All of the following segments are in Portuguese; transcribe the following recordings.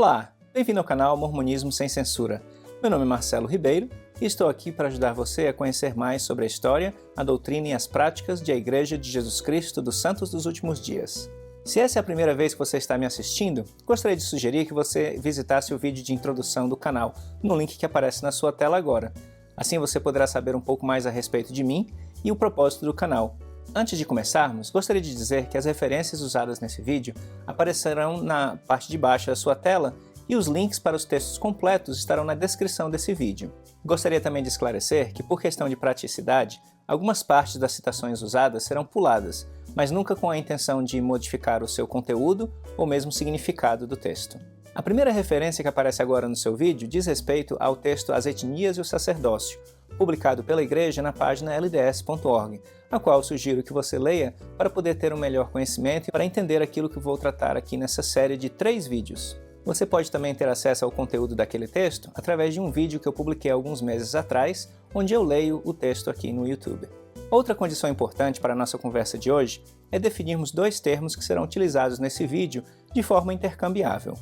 Olá, bem-vindo ao canal Mormonismo Sem Censura. Meu nome é Marcelo Ribeiro e estou aqui para ajudar você a conhecer mais sobre a história, a doutrina e as práticas da Igreja de Jesus Cristo dos Santos dos Últimos Dias. Se essa é a primeira vez que você está me assistindo, gostaria de sugerir que você visitasse o vídeo de introdução do canal, no link que aparece na sua tela agora. Assim você poderá saber um pouco mais a respeito de mim e o propósito do canal. Antes de começarmos, gostaria de dizer que as referências usadas nesse vídeo aparecerão na parte de baixo da sua tela e os links para os textos completos estarão na descrição desse vídeo. Gostaria também de esclarecer que, por questão de praticidade, algumas partes das citações usadas serão puladas, mas nunca com a intenção de modificar o seu conteúdo ou mesmo significado do texto. A primeira referência que aparece agora no seu vídeo diz respeito ao texto As Etnias e o Sacerdócio, publicado pela Igreja na página lds.org, a qual sugiro que você leia para poder ter um melhor conhecimento e para entender aquilo que vou tratar aqui nessa série de 3 vídeos. Você pode também ter acesso ao conteúdo daquele texto através de um vídeo que eu publiquei alguns meses atrás, onde eu leio o texto aqui no YouTube. Outra condição importante para a nossa conversa de hoje é definirmos 2 termos que serão utilizados nesse vídeo de forma intercambiável: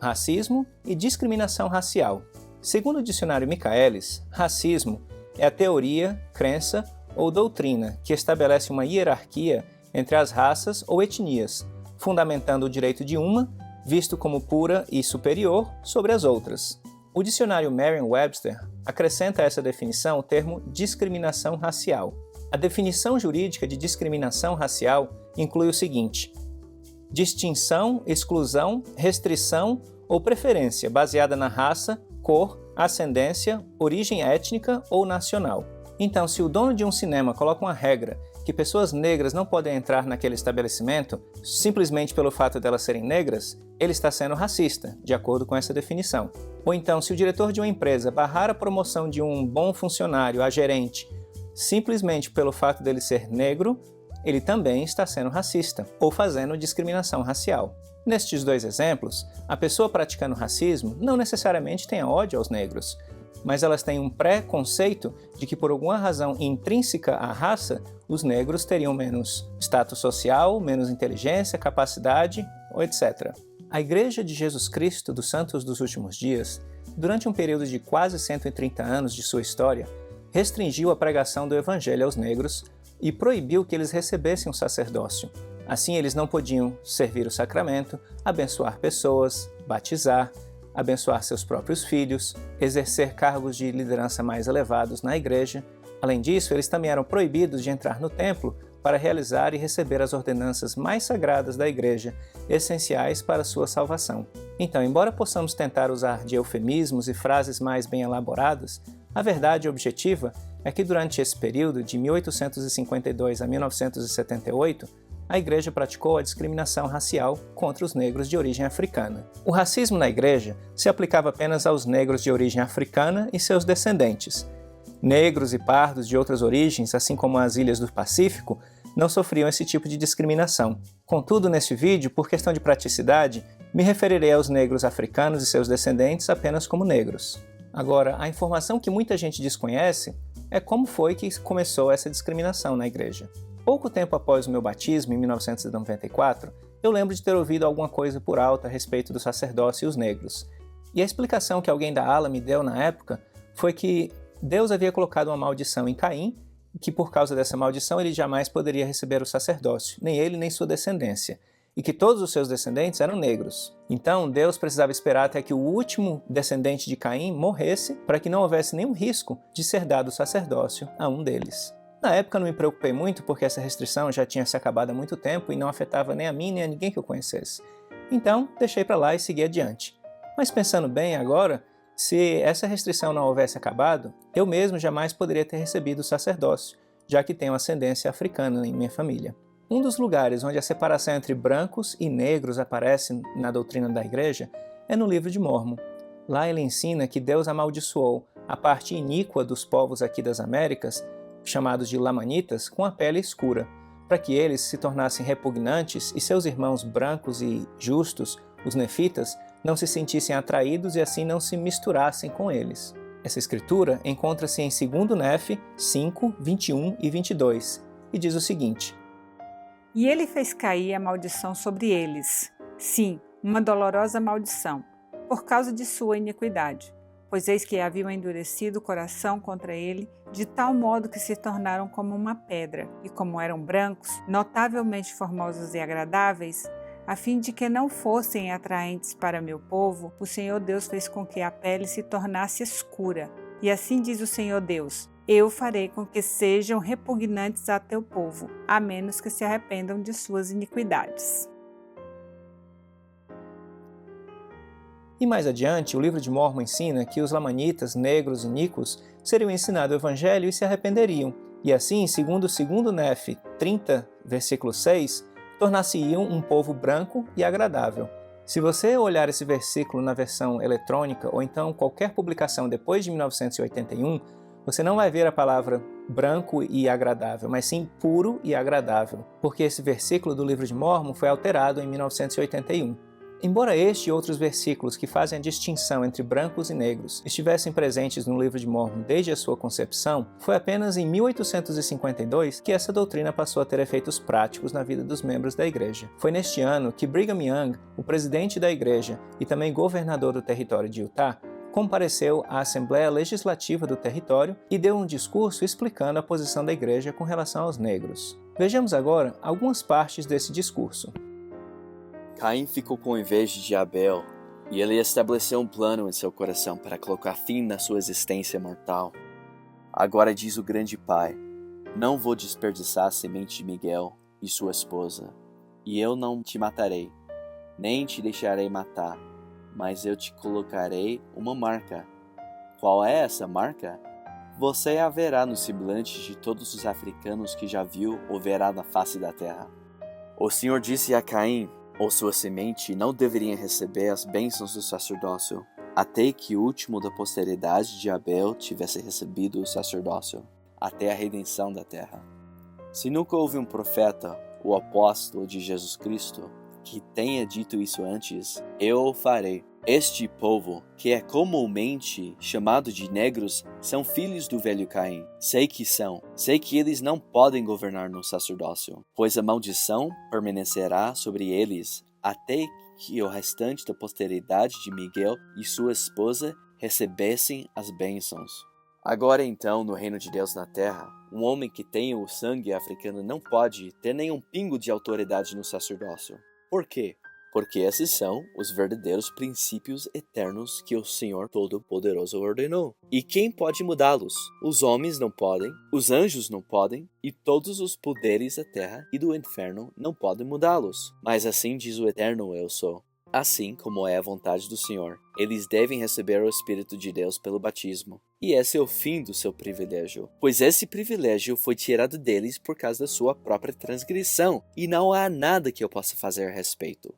racismo e discriminação racial. Segundo o dicionário Michaelis, racismo é a teoria, crença ou doutrina que estabelece uma hierarquia entre as raças ou etnias, fundamentando o direito de uma, visto como pura e superior, sobre as outras. O dicionário Merriam-Webster acrescenta a essa definição o termo discriminação racial. A definição jurídica de discriminação racial inclui o seguinte: distinção, exclusão, restrição ou preferência baseada na raça, cor, ascendência, origem étnica ou nacional. Então, se o dono de um cinema coloca uma regra que pessoas negras não podem entrar naquele estabelecimento simplesmente pelo fato de elas serem negras, ele está sendo racista, de acordo com essa definição. Ou então, se o diretor de uma empresa barrar a promoção de um bom funcionário a gerente simplesmente pelo fato dele ser negro, ele também está sendo racista, ou fazendo discriminação racial. Nestes 2 exemplos, a pessoa praticando racismo não necessariamente tem ódio aos negros, mas elas têm um pré-conceito de que por alguma razão intrínseca à raça, os negros teriam menos status social, menos inteligência, capacidade, ou etc. A Igreja de Jesus Cristo dos Santos dos Últimos Dias, durante um período de quase 130 anos de sua história, restringiu a pregação do Evangelho aos negros e proibiu que eles recebessem o sacerdócio. Assim, eles não podiam servir o sacramento, abençoar pessoas, batizar, abençoar seus próprios filhos, exercer cargos de liderança mais elevados na igreja. Além disso, eles também eram proibidos de entrar no templo para realizar e receber as ordenanças mais sagradas da igreja, essenciais para sua salvação. Então, embora possamos tentar usar de eufemismos e frases mais bem elaboradas, a verdade objetiva é que durante esse período, de 1852 a 1978, a Igreja praticou a discriminação racial contra os negros de origem africana. O racismo na Igreja se aplicava apenas aos negros de origem africana e seus descendentes. Negros e pardos de outras origens, assim como as ilhas do Pacífico, não sofriam esse tipo de discriminação. Contudo, neste vídeo, por questão de praticidade, me referirei aos negros africanos e seus descendentes apenas como negros. Agora, a informação que muita gente desconhece é como foi que começou essa discriminação na Igreja. Pouco tempo após o meu batismo, em 1994, eu lembro de ter ouvido alguma coisa por alto a respeito do sacerdócio e os negros. E a explicação que alguém da ala me deu na época foi que Deus havia colocado uma maldição em Caim e que por causa dessa maldição ele jamais poderia receber o sacerdócio, nem ele nem sua descendência, e que todos os seus descendentes eram negros. Então Deus precisava esperar até que o último descendente de Caim morresse para que não houvesse nenhum risco de ser dado o sacerdócio a um deles. Na época não me preocupei muito porque essa restrição já tinha se acabado há muito tempo e não afetava nem a mim nem a ninguém que eu conhecesse. Então deixei para lá e segui adiante. Mas pensando bem agora, se essa restrição não houvesse acabado, eu mesmo jamais poderia ter recebido o sacerdócio, já que tenho ascendência africana em minha família. Um dos lugares onde a separação entre brancos e negros aparece na doutrina da Igreja é no livro de Mórmon. Lá ele ensina que Deus amaldiçoou a parte iníqua dos povos aqui das Américas, chamados de lamanitas, com a pele escura, para que eles se tornassem repugnantes e seus irmãos brancos e justos, os nefitas, não se sentissem atraídos e assim não se misturassem com eles. Essa escritura encontra-se em 2 Nefe 5, 21 e 22, e diz o seguinte: E ele fez cair a maldição sobre eles, sim, uma dolorosa maldição, por causa de sua iniquidade. Pois eis que haviam endurecido o coração contra ele, de tal modo que se tornaram como uma pedra, e como eram brancos, notavelmente formosos e agradáveis, a fim de que não fossem atraentes para meu povo, o Senhor Deus fez com que a pele se tornasse escura. E assim diz o Senhor Deus: eu farei com que sejam repugnantes a teu povo, a menos que se arrependam de suas iniquidades. E mais adiante, o livro de Mórmon ensina que os lamanitas, negros e iníquos, seriam ensinados o evangelho e se arrependeriam, e assim, segundo o 2 Nefe 30, versículo 6, tornar-se-iam um povo branco e agradável. Se você olhar esse versículo na versão eletrônica ou então qualquer publicação depois de 1981, você não vai ver a palavra branco e agradável, mas sim puro e agradável, porque esse versículo do livro de Mórmon foi alterado em 1981. Embora este e outros versículos que fazem a distinção entre brancos e negros estivessem presentes no livro de Mórmon desde a sua concepção, foi apenas em 1852 que essa doutrina passou a ter efeitos práticos na vida dos membros da igreja. Foi neste ano que Brigham Young, o presidente da igreja e também governador do território de Utah, compareceu à Assembleia Legislativa do território e deu um discurso explicando a posição da igreja com relação aos negros. Vejamos agora algumas partes desse discurso. Caim ficou com inveja de Abel, e ele estabeleceu um plano em seu coração para colocar fim na sua existência mortal. Agora diz o grande Pai: não vou desperdiçar a semente de Miguel e sua esposa, e eu não te matarei, nem te deixarei matar, mas eu te colocarei uma marca. Qual é essa marca? Você a verá no semblante de todos os africanos que já viu ou verá na face da terra. O Senhor disse a Caim, ou sua semente, não deveriam receber as bênçãos do sacerdócio, até que o último da posteridade de Abel tivesse recebido o sacerdócio, até a redenção da terra. Se nunca houve um profeta, o apóstolo de Jesus Cristo, que tenha dito isso antes, eu o farei. Este povo, que é comumente chamado de negros, são filhos do velho Caim. Sei que eles não podem governar no sacerdócio, pois a maldição permanecerá sobre eles até que o restante da posteridade de Miguel e sua esposa recebessem as bênçãos. Agora então, no reino de Deus na terra, um homem que tenha o sangue africano não pode ter nenhum pingo de autoridade no sacerdócio. Por quê? Porque esses são os verdadeiros princípios eternos que o Senhor Todo-Poderoso ordenou. E quem pode mudá-los? Os homens não podem, os anjos não podem, e todos os poderes da terra e do inferno não podem mudá-los. Mas assim diz o eterno Eu Sou. Assim como é a vontade do Senhor, eles devem receber o Espírito de Deus pelo batismo. E esse é o fim do seu privilégio, pois esse privilégio foi tirado deles por causa da sua própria transgressão, e não há nada que eu possa fazer a respeito.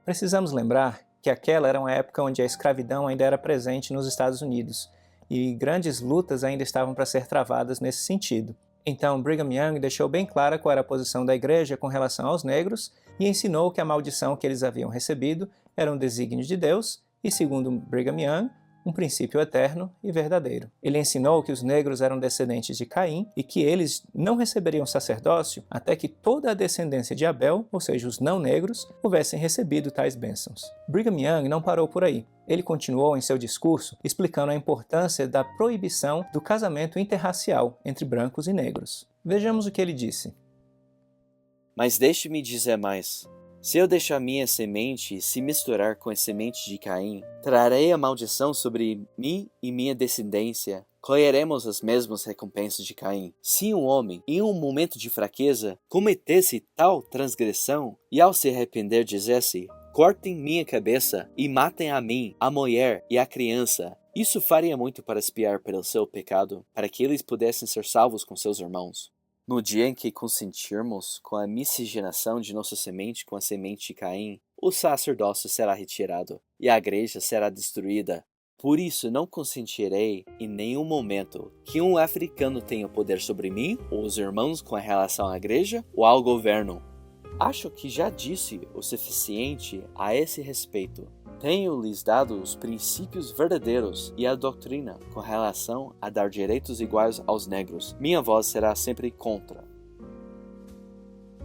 Precisamos lembrar que aquela era uma época onde a escravidão ainda era presente nos Estados Unidos e grandes lutas ainda estavam para ser travadas nesse sentido. Então, Brigham Young deixou bem clara qual era a posição da igreja com relação aos negros e ensinou que a maldição que eles haviam recebido era um desígnio de Deus e, segundo Brigham Young, um princípio eterno e verdadeiro. Ele ensinou que os negros eram descendentes de Caim e que eles não receberiam sacerdócio até que toda a descendência de Abel, ou seja, os não negros, houvessem recebido tais bênçãos. Brigham Young não parou por aí. Ele continuou em seu discurso explicando a importância da proibição do casamento interracial entre brancos e negros. Vejamos o que ele disse. Mas deixe-me dizer mais. Se eu deixar minha semente se misturar com a semente de Caim, trarei a maldição sobre mim e minha descendência. Colheremos as mesmas recompensas de Caim. Se um homem, em um momento de fraqueza, cometesse tal transgressão e ao se arrepender dissesse: cortem minha cabeça e matem a mim, a mulher e a criança, isso faria muito para expiar pelo seu pecado, para que eles pudessem ser salvos com seus irmãos. No dia em que consentirmos com a miscigenação de nossa semente com a semente de Caim, o sacerdócio será retirado e a igreja será destruída. Por isso não consentirei em nenhum momento que um africano tenha poder sobre mim ou os irmãos com relação à igreja ou ao governo. Acho que já disse o suficiente a esse respeito. Tenho-lhes dado os princípios verdadeiros e a doutrina com relação a dar direitos iguais aos negros. Minha voz será sempre contra.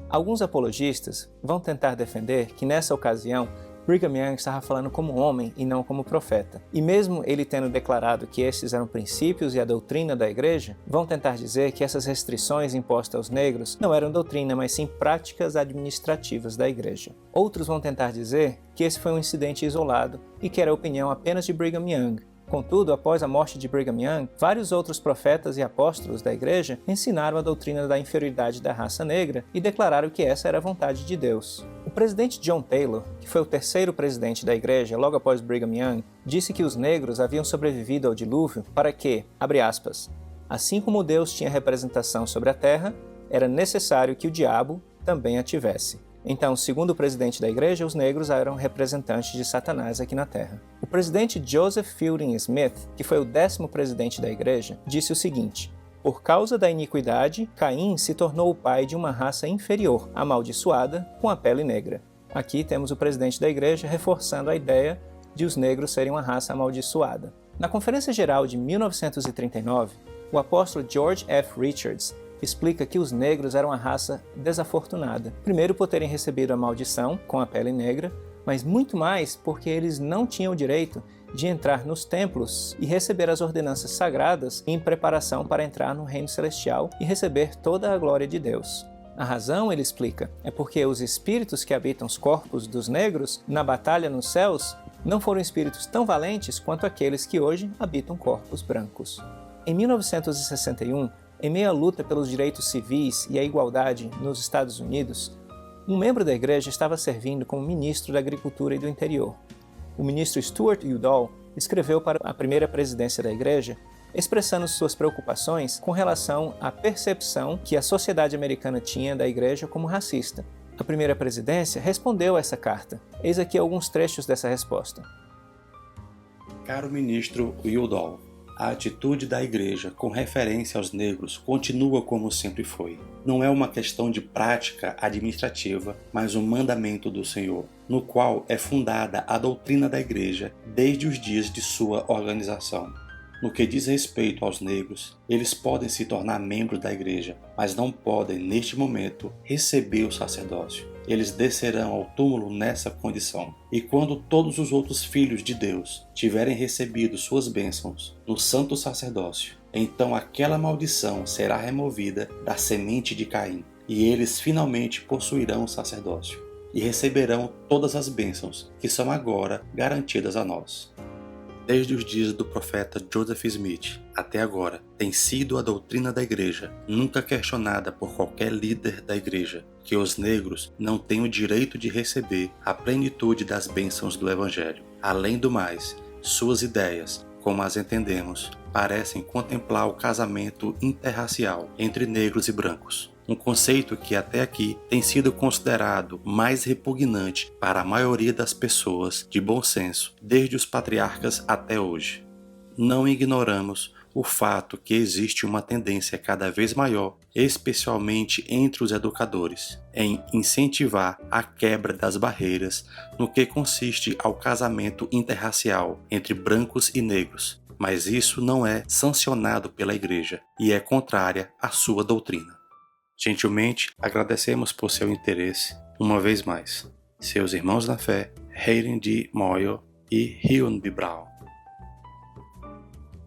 Alguns apologistas vão tentar defender que nessa ocasião Brigham Young estava falando como homem e não como profeta. E mesmo ele tendo declarado que esses eram princípios e a doutrina da igreja, vão tentar dizer que essas restrições impostas aos negros não eram doutrina, mas sim práticas administrativas da igreja. Outros vão tentar dizer que esse foi um incidente isolado e que era a opinião apenas de Brigham Young. Contudo, após a morte de Brigham Young, vários outros profetas e apóstolos da igreja ensinaram a doutrina da inferioridade da raça negra e declararam que essa era a vontade de Deus. O presidente John Taylor, que foi o terceiro presidente da igreja logo após Brigham Young, disse que os negros haviam sobrevivido ao dilúvio para que, abre aspas, assim como Deus tinha representação sobre a terra, era necessário que o diabo também a tivesse. Então, segundo o presidente da igreja, os negros eram representantes de Satanás aqui na Terra. O presidente Joseph Fielding Smith, que foi o 10º presidente da igreja, disse o seguinte: por causa da iniquidade, Caim se tornou o pai de uma raça inferior, amaldiçoada, com a pele negra. Aqui temos o presidente da igreja reforçando a ideia de os negros serem uma raça amaldiçoada. Na Conferência Geral de 1939, o apóstolo George F. Richards explica que os negros eram uma raça desafortunada, primeiro por terem recebido a maldição com a pele negra, mas muito mais porque eles não tinham o direito de entrar nos templos e receber as ordenanças sagradas em preparação para entrar no reino celestial e receber toda a glória de Deus. A razão, ele explica, é porque os espíritos que habitam os corpos dos negros na batalha nos céus não foram espíritos tão valentes quanto aqueles que hoje habitam corpos brancos. Em 1961, em meio à luta pelos direitos civis e a igualdade nos Estados Unidos, um membro da igreja estava servindo como ministro da Agricultura e do Interior. O ministro Stuart Udall escreveu para a primeira presidência da igreja, expressando suas preocupações com relação à percepção que a sociedade americana tinha da igreja como racista. A primeira presidência respondeu a essa carta. Eis aqui alguns trechos dessa resposta. Caro ministro Udall, a atitude da igreja com referência aos negros continua como sempre foi. Não é uma questão de prática administrativa, mas um mandamento do Senhor, no qual é fundada a doutrina da igreja desde os dias de sua organização. No que diz respeito aos negros, eles podem se tornar membros da igreja, mas não podem, neste momento, receber o sacerdócio. Eles descerão ao túmulo nessa condição. E quando todos os outros filhos de Deus tiverem recebido suas bênçãos no santo sacerdócio, então aquela maldição será removida da semente de Caim, e eles finalmente possuirão o sacerdócio, e receberão todas as bênçãos que são agora garantidas a nós. Desde os dias do profeta Joseph Smith até agora, tem sido a doutrina da igreja, nunca questionada por qualquer líder da igreja, que os negros não têm o direito de receber a plenitude das bênçãos do Evangelho. Além do mais, suas ideias, como as entendemos, parecem contemplar o casamento interracial entre negros e brancos. Um conceito que até aqui tem sido considerado mais repugnante para a maioria das pessoas de bom senso, desde os patriarcas até hoje. Não ignoramos o fato que existe uma tendência cada vez maior, especialmente entre os educadores, em incentivar a quebra das barreiras no que consiste ao casamento interracial entre brancos e negros, mas isso não é sancionado pela Igreja e é contrária à sua doutrina. Gentilmente, agradecemos por seu interesse, uma vez mais. Seus irmãos na fé, Hayden D. Moyle e Hyun B. Brown.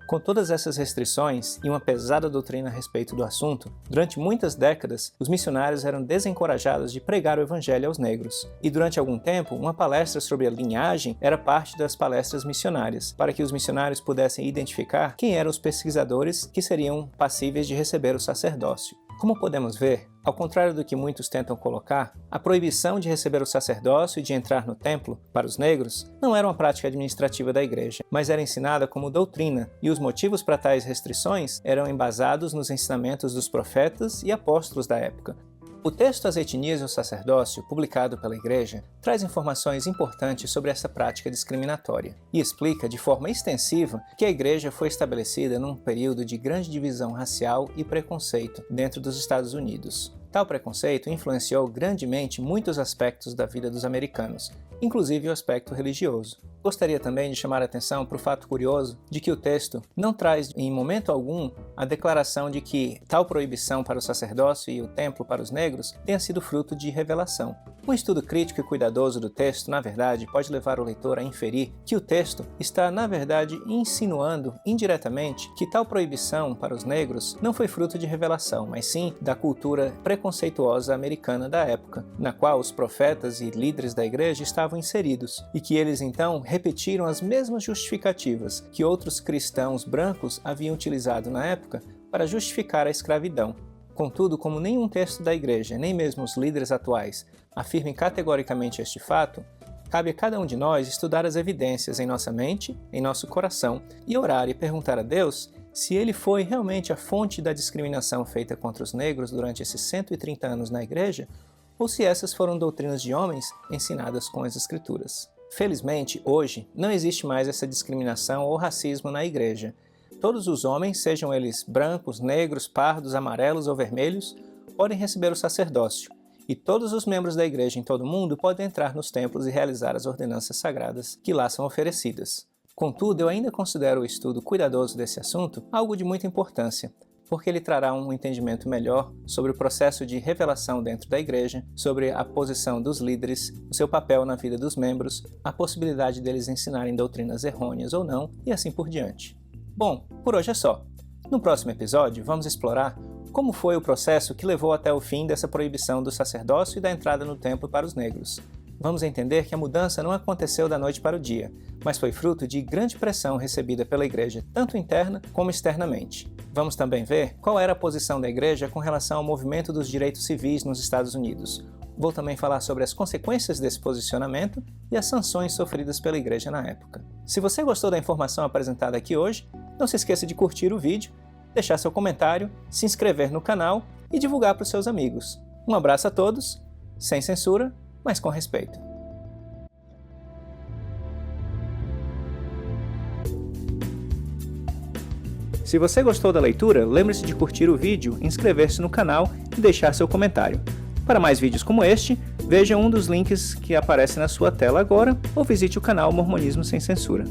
Com todas essas restrições e uma pesada doutrina a respeito do assunto, durante muitas décadas, os missionários eram desencorajados de pregar o evangelho aos negros. E durante algum tempo, uma palestra sobre a linhagem era parte das palestras missionárias, para que os missionários pudessem identificar quem eram os pesquisadores que seriam passíveis de receber o sacerdócio. Como podemos ver, ao contrário do que muitos tentam colocar, a proibição de receber o sacerdócio e de entrar no templo, para os negros, não era uma prática administrativa da igreja, mas era ensinada como doutrina, e os motivos para tais restrições eram embasados nos ensinamentos dos profetas e apóstolos da época. O texto As Etnias e o Sacerdócio, publicado pela Igreja, traz informações importantes sobre essa prática discriminatória e explica de forma extensiva que a Igreja foi estabelecida num período de grande divisão racial e preconceito dentro dos Estados Unidos. Tal preconceito influenciou grandemente muitos aspectos da vida dos americanos, inclusive o aspecto religioso. Gostaria também de chamar a atenção para o fato curioso de que o texto não traz em momento algum a declaração de que tal proibição para o sacerdócio e o templo para os negros tenha sido fruto de revelação. Um estudo crítico e cuidadoso do texto, na verdade, pode levar o leitor a inferir que o texto está, na verdade, insinuando indiretamente que tal proibição para os negros não foi fruto de revelação, mas sim da cultura preconceituosa americana da época, na qual os profetas e líderes da igreja estavam inseridos, e que eles então repetiram as mesmas justificativas que outros cristãos brancos haviam utilizado na época para justificar a escravidão. Contudo, como nenhum texto da igreja, nem mesmo os líderes atuais, afirmem categoricamente este fato, cabe a cada um de nós estudar as evidências em nossa mente, em nosso coração, e orar e perguntar a Deus se ele foi realmente a fonte da discriminação feita contra os negros durante esses 130 anos na igreja, ou se essas foram doutrinas de homens ensinadas com as Escrituras. Felizmente, hoje, não existe mais essa discriminação ou racismo na igreja. Todos os homens, sejam eles brancos, negros, pardos, amarelos ou vermelhos, podem receber o sacerdócio, e todos os membros da igreja em todo o mundo podem entrar nos templos e realizar as ordenanças sagradas que lá são oferecidas. Contudo, eu ainda considero o estudo cuidadoso desse assunto algo de muita importância, porque ele trará um entendimento melhor sobre o processo de revelação dentro da igreja, sobre a posição dos líderes, o seu papel na vida dos membros, a possibilidade deles ensinarem doutrinas errôneas ou não, e assim por diante. Bom, por hoje é só. No próximo episódio, vamos explorar como foi o processo que levou até o fim dessa proibição do sacerdócio e da entrada no templo para os negros. Vamos entender que a mudança não aconteceu da noite para o dia, mas foi fruto de grande pressão recebida pela igreja, tanto interna como externamente. Vamos também ver qual era a posição da igreja com relação ao movimento dos direitos civis nos Estados Unidos. Vou também falar sobre as consequências desse posicionamento e as sanções sofridas pela igreja na época. Se você gostou da informação apresentada aqui hoje, não se esqueça de curtir o vídeo, deixar seu comentário, se inscrever no canal e divulgar para os seus amigos. Um abraço a todos, sem censura, mas com respeito. Se você gostou da leitura, lembre-se de curtir o vídeo, inscrever-se no canal e deixar seu comentário. Para mais vídeos como este, veja um dos links que aparece na sua tela agora ou visite o canal Mormonismo Sem Censura.